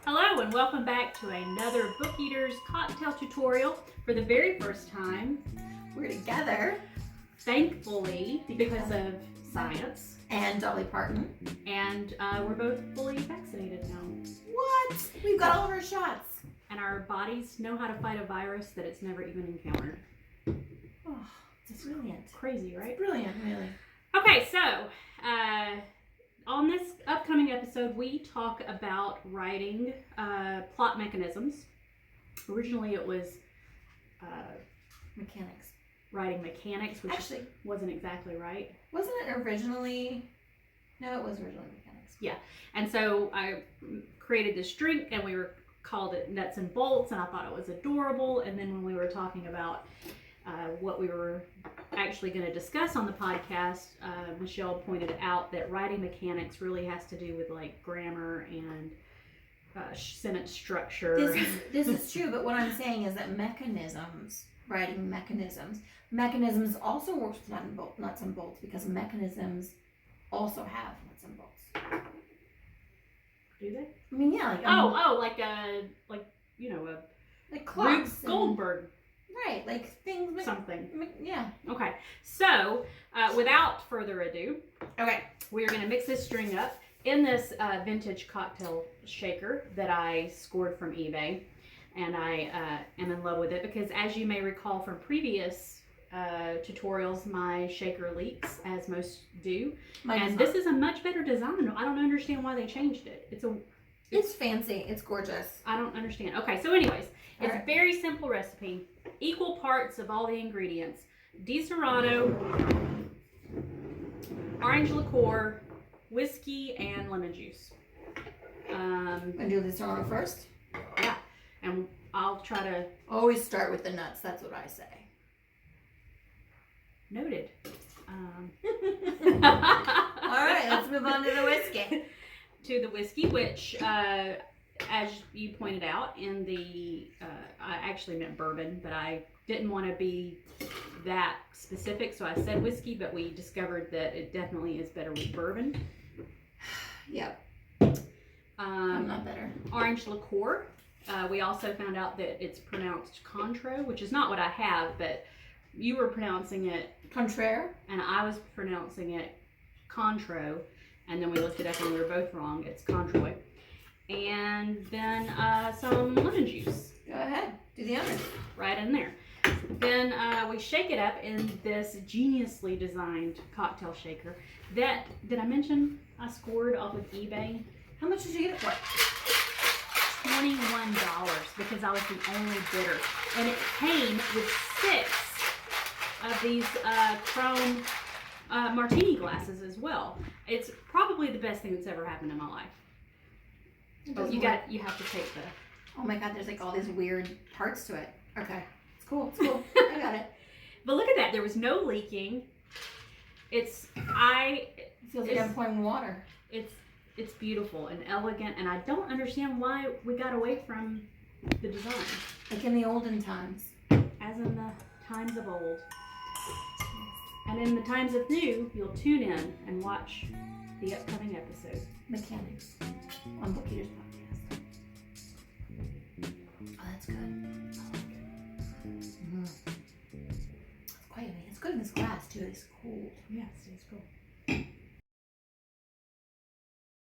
Hello and welcome back to another Book Eaters cocktail tutorial. For the very first time, We're together. thankfully, because of science. And Dolly Parton. And we're both fully vaccinated now. What? We've got all of our shots. And our bodies know how to fight a virus that it's never even encountered. Oh, it's brilliant. Crazy, right? Brilliant, really. Okay, so on this upcoming episode, we talk about writing plot mechanisms. Originally, it was Mechanics. writing mechanics, which Actually, wasn't exactly right. wasn't it originally? No, it was originally mechanics. Yeah, and so I created this drink, and we called it Nuts and Bolts, and I thought it was adorable. And then when we were talking about what we were actually going to discuss on the podcast, Michelle pointed out that writing mechanics really has to do with like grammar and sentence structure. This is true, but what I'm saying is that writing mechanisms also works with nuts and bolts because mechanisms also have nuts and bolts. Do they? I mean, yeah. Like like clocks. Rube Goldberg. Right, like things. Something. Yeah. Okay, so without further ado, Okay. we are going to mix this string up in this vintage cocktail shaker that I scored from eBay, and I am in love with it because, as you may recall from previous tutorials, my shaker leaks, as most do. This is a much better design. I don't understand why they changed it. It's fancy. It's gorgeous. I don't understand. Okay, so anyways, it's All right. a very simple recipe. Equal parts of all the ingredients: Disaronno, orange liqueur, whiskey, and lemon juice. And do this on first. Yeah, and I'll try to. Always start with the nuts. That's what I say. Noted. All right, let's move on to the whiskey. To the whiskey, which, as you pointed out, in the I actually meant bourbon, but I didn't want to be that specific, so I said whiskey. But we discovered that it definitely is better with bourbon. Yep. I'm not better. Orange liqueur. We also found out that it's pronounced Cointreau, which is not what I have, but you were pronouncing it Contraire. and I was pronouncing it Cointreau, and then we looked it up and we were both wrong. It's Cointreau. And then some lemon juice. Go ahead. Do the honors. Right in there. Then we shake it up in this geniusly designed cocktail shaker that, did I mention I scored off of eBay? How much did you get it for? $21 because I was the only bidder. And it came with 6 of these chrome martini glasses as well. It's probably the best thing that's ever happened in my life. Oh, you have to take the. Oh my God, there's like all these weird parts to it. Okay. It's cool. It's cool. I got it. But look at that. There was no leaking. It feels like I'm pouring water. It's beautiful and elegant, and I don't understand why we got away from the design. Like in the olden times. As in the times of old. And in the times of new, you'll tune in and watch the upcoming episode. Mechanics on Book Eaters Podcast. Oh, that's good. I like it. It's quite amazing. It's good in this glass too. It's cool. Yes, it's cool.